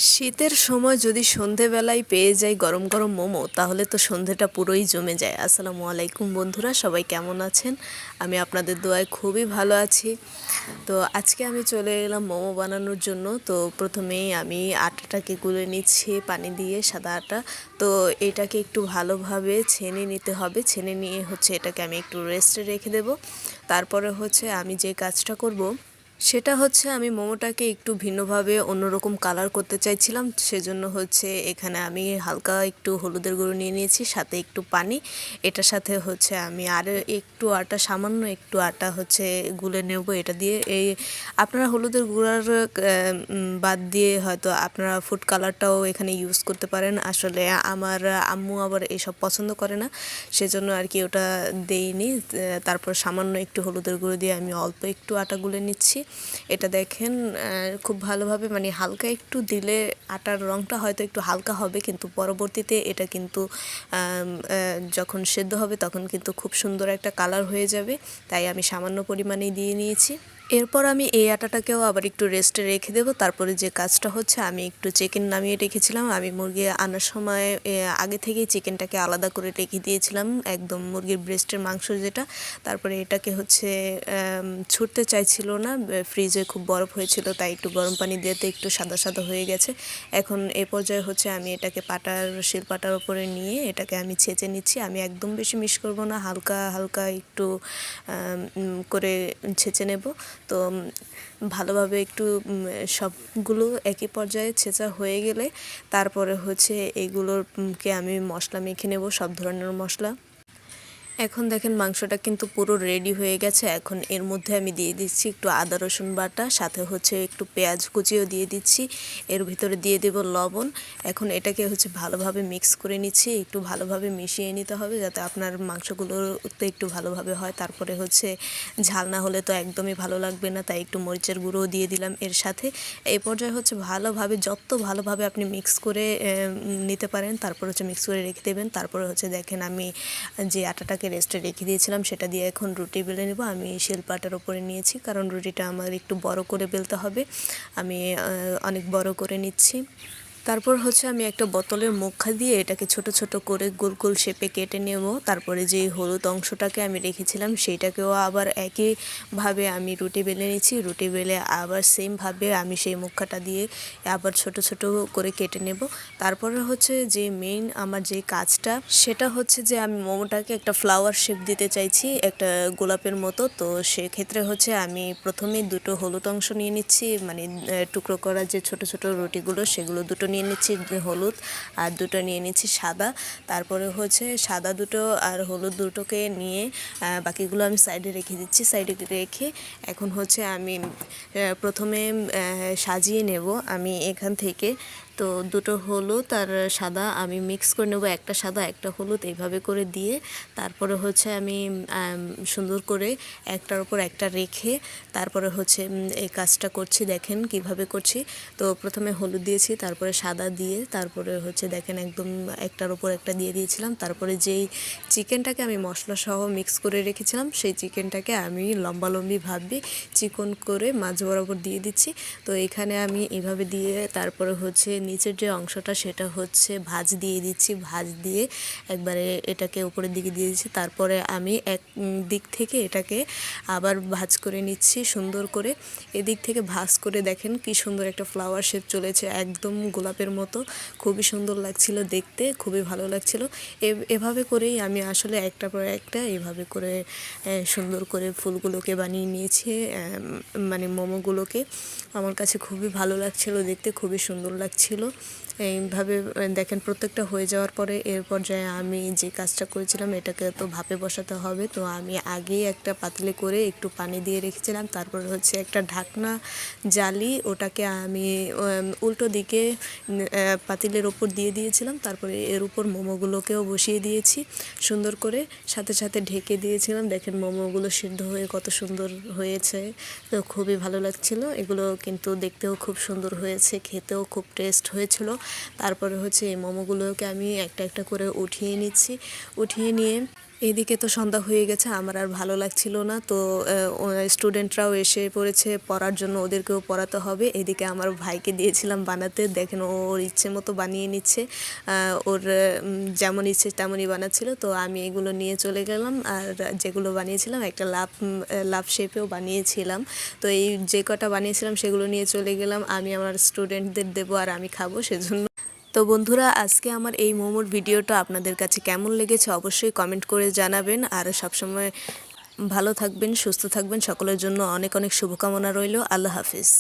শীতের সময় যদি সন্ধেবেলায় পেয়ে যাই গরম গরম মোমো, তাহলে তো সন্ধেটা পুরোই জমে যায়। আসসালামু আলাইকুম বন্ধুরা, সবাই কেমন আছেন? আমি আপনাদের দোয়ায় খুবই ভালো আছি। তো আজকে আমি চলে এলাম মোমো বানানোর জন্য। তো প্রথমেই আমি আটাটাকে গুলে নিচ্ছি পানি দিয়ে, সাদা আটা। তো এটাকে একটু ভালোভাবে ছেনে নিতে হবে। ছেনে নিয়ে এটাকে আমি একটু রেস্টে রেখে দেব। তারপরে আমি যে কাজটা করব সেটা আমি মোমোটাকে একটু ভিন্নভাবে অন্যরকম কালার করতে চাইছিলাম। সেজন্য এখানে আমি হালকা একটু হলুদের গুঁড়ো নিয়ে নিয়েছি, সাথে একটু পানি। এটার সাথে আমি আরও একটু আটা, সামান্য একটু আটা গুলে নেব। এটা দিয়ে আপনারা হলুদের গুঁড়ার বাদ দিয়ে হয়তো আপনারা ফুড কালারটাও এখানে ইউজ করতে পারেন। আসলে আমার আম্মু আবার এসব পছন্দ করে না, সেজন্য আর কি ওটা দেইনি। তারপর সামান্য একটু হলুদের গুঁড়ো দিয়ে আমি অল্প একটু আটা গুলে নিচ্ছি। এটা দেখেন খুব ভালোভাবে, মানে হালকা একটু দিলে আটার রঙটা হয়তো একটু হালকা হবে, কিন্তু পরবর্তীতে এটা কিন্তু যখন সেদ্ধ হবে তখন কিন্তু খুব সুন্দর একটা কালার হয়ে যাবে। তাই আমি সামান্য পরিমাণেই দিয়ে নিয়েছি। এরপর আমি এই আটাটাকেও আবার একটু রেস্টে রেখে দেবো। তারপরে যে কাজটা আমি একটু চিকেন নামিয়ে রেখেছিলাম। আমি মুরগি আনার সময় আগে থেকেই চিকেনটাকে আলাদা করে রেখে দিয়েছিলাম, একদম মুরগির ব্রেস্টের মাংস যেটা। তারপরে এটাকে ছুটতে চাইছিল না, ফ্রিজে খুব বরফ হয়েছিল, তাই একটু গরম পানি দিয়েতে একটু সাদা সাদা হয়ে গেছে। এখন এ পর্যায়ে আমি এটাকে শিলপাটার উপরে নিয়ে এটাকে আমি ছেঁচে নিচ্ছি। আমি একদম বেশি মিক্স করব না, হালকা হালকা একটু করে ছেঁচে নেব। তো ভালোভাবে একটু সবগুলো একই পর্যায়ে ছেঁচা হয়ে গেলে তারপরে এইগুলোকে আমি মশলা মেখে নেব, সব ধরনের মশলা। এখন দেখেন মাংসটা কিন্তু পুরো রেডি হয়ে গেছে। এখন এর মধ্যে আমি দিয়ে দিচ্ছি একটু আদা রসুন বাটা, সাথে একটু পেঁয়াজ কুচিও দিয়ে দিচ্ছি। এর ভিতরে দিয়ে দেব লবণ। এখন এটাকে ভালোভাবে মিক্স করে নিচ্ছি, একটু ভালোভাবে মিশিয়ে নিতে হবে যাতে আপনার মাংসগুলোতে একটু ভালোভাবে হয়। তারপরে ঝাল না হলে তো একদমই ভালো লাগবে না, তাই একটু মরিচের গুঁড়োও দিয়ে দিলাম এর সাথে। এই পর্যায়ে ভালোভাবে, যত ভালোভাবে আপনি মিক্স করে নিতে পারেন, তারপর মিক্স করে রেখে দেবেন। তারপরে দেখেন আমি যে আটাটাকে রেস্টে রেখে দিয়েছিলাম সেটা দিয়ে এখন রুটি বেলে নেব। আমি শিলপাটার উপরে নিয়েছি, কারণ রুটিটা আমার একটু বড় করে বেলতে হবে। আমি অনেক বড় করে নিচ্ছি। তারপর আমি একটা বোতলের মুখা দিয়ে এটাকে ছোট ছোট করে গোল গোল শেপে কেটে নেব। তারপরে যে হলুদ অংশটাকে আমি রেখেছিলাম সেইটাকেও আবার একইভাবে আমি রুটি বেলে নিচ্ছি। রুটি বেলে আবার সেমভাবে আমি সেই মুখাটা দিয়ে আবার ছোট ছোট করে কেটে নেব। তারপরে যে মেইন আমার যে কাজটা, সেটা যে আমি মোমোটাকে একটা ফ্লাওয়ার শেপ দিতে চাইছি, একটা গোলাপের মতো। তো সেক্ষেত্রে আমি প্রথমেই দুটো হলুদ অংশ নিয়ে নিচ্ছি, মানে টুকরো করা যে ছোট ছোট রুটিগুলো, সেগুলো দুটো নিয়ে নিচ্ছি হলুদ, আর দুটো নিয়ে নিচ্ছি সাদা। তারপরে সাদা দুটো আর হলুদ দুটোকে নিয়ে বাকিগুলো আমি সাইডে রেখে দিচ্ছি। সাইডে রেখে এখন আমি প্রথমে সাজিয়ে নেব। আমি এখান থেকে তো দুটো হলুদ আর সাদা আমি মিক্স করে নেব, একটা সাদা একটা হলুদ এইভাবে করে দিয়ে। তারপরে আমি সুন্দর করে একটার উপর একটা রেখে তারপরে এই কাজটা করছি। দেখেন কিভাবে করছি। তো প্রথমে হলুদ দিয়েছি, তারপরে সাদা দিয়ে, তারপরে দেখেন একদম একটার উপর একটা দিয়ে দিয়েছিলাম। তারপরে যেই চিকেনটাকে আমি মশলা সহ মিক্স করে রেখেছিলাম, সেই চিকেনটাকে আমি লম্বালম্বিভাবে চিকন করে মাঝ বরাবর দিয়ে দিচ্ছি। তো এখানে আমি এভাবে দিয়ে তারপরে নিচের যে অংশটা সেটা ভাঁজ দিয়ে দিচ্ছি। ভাঁজ দিয়ে একবারে এটাকে উপরের দিকে দিয়ে দিচ্ছি। তারপরে আমি এক দিক থেকে এটাকে আবার ভাঁজ করে নিচ্ছি সুন্দর করে। এদিক থেকে ভাঁজ করে দেখেন কি সুন্দর একটা ফ্লাওয়ার শেপ চলেছে, একদম গোলাপের মতো। খুবই সুন্দর লাগছিল দেখতে, খুবই ভালো লাগছিল। এভাবে করেই আমি আসলে একটা পর একটা এভাবে করে সুন্দর করে ফুলগুলোকে বানিয়ে নিয়েছি, মানে মোমোগুলোকে। আমার কাছে খুবই ভালো লাগছিল দেখতে, খুবই সুন্দর লাগছিল। এইভাবে দেখেন প্রত্যেকটা হয়ে যাওয়ার পরে এর পর্যায়ে আমি যে কাজটা করেছিলাম, এটাকে তো ভাপে বসাতে হবে। তো আমি আগেই একটা পাতিলে করে একটু পানি দিয়ে রেখেছিলাম। তারপর একটা ঢাকনা জালি, ওটাকে আমি উল্টো দিকে পাতিলের ওপর দিয়ে দিয়েছিলাম। তারপরে এর উপর মোমোগুলোকেও বসিয়ে দিয়েছি সুন্দর করে, সাথে সাথে ঢেকে দিয়েছিলাম। দেখেন মোমোগুলো সিদ্ধ হয়ে কত সুন্দর হয়েছে, তো খুবই ভালো লাগছিল। এগুলো কিন্তু দেখতেও খুব সুন্দর হয়েছে, খেতেও খুব টেস্ট হয়েছিল। তারপরে এই মোমোগুলোকে আমি একটা একটা করে উঠিয়ে নিচ্ছি। উঠিয়ে নিয়ে এইদিকে তো সন্ধ্যা হয়ে গেছে, আমার আর ভালো লাগছিল না, তো স্টুডেন্টরাও এসে পড়েছে পড়ার জন্য, ওদেরকেও পড়াতে হবে। এদিকে আমার ভাইকে দিয়েছিলাম বানাতে, দেখেন ও ওর ইচ্ছে মতো বানিয়ে নিচ্ছে, ওর যেমন ইচ্ছে তেমনই বানাচ্ছিল। তো আমি এগুলো নিয়ে চলে গেলাম, আর যেগুলো বানিয়েছিলাম একটা লাভ শেপেও বানিয়েছিলাম। তো এই যে কটা বানিয়েছিলাম সেগুলো নিয়ে চলে গেলাম, আমি আমার স্টুডেন্টদের দেবো আর আমি খাবো সেজন্য। তো বন্ধুরা, আজকে আমার এই মোমোর ভিডিওটা আপনাদের কাছে কেমন লেগেছে অবশ্যই কমেন্ট করে জানাবেন। আর সবসময় ভালো থাকবেন, সুস্থ থাকবেন, সকলের জন্য অনেক অনেক শুভকামনা রইল। আল্লাহ হাফিজ।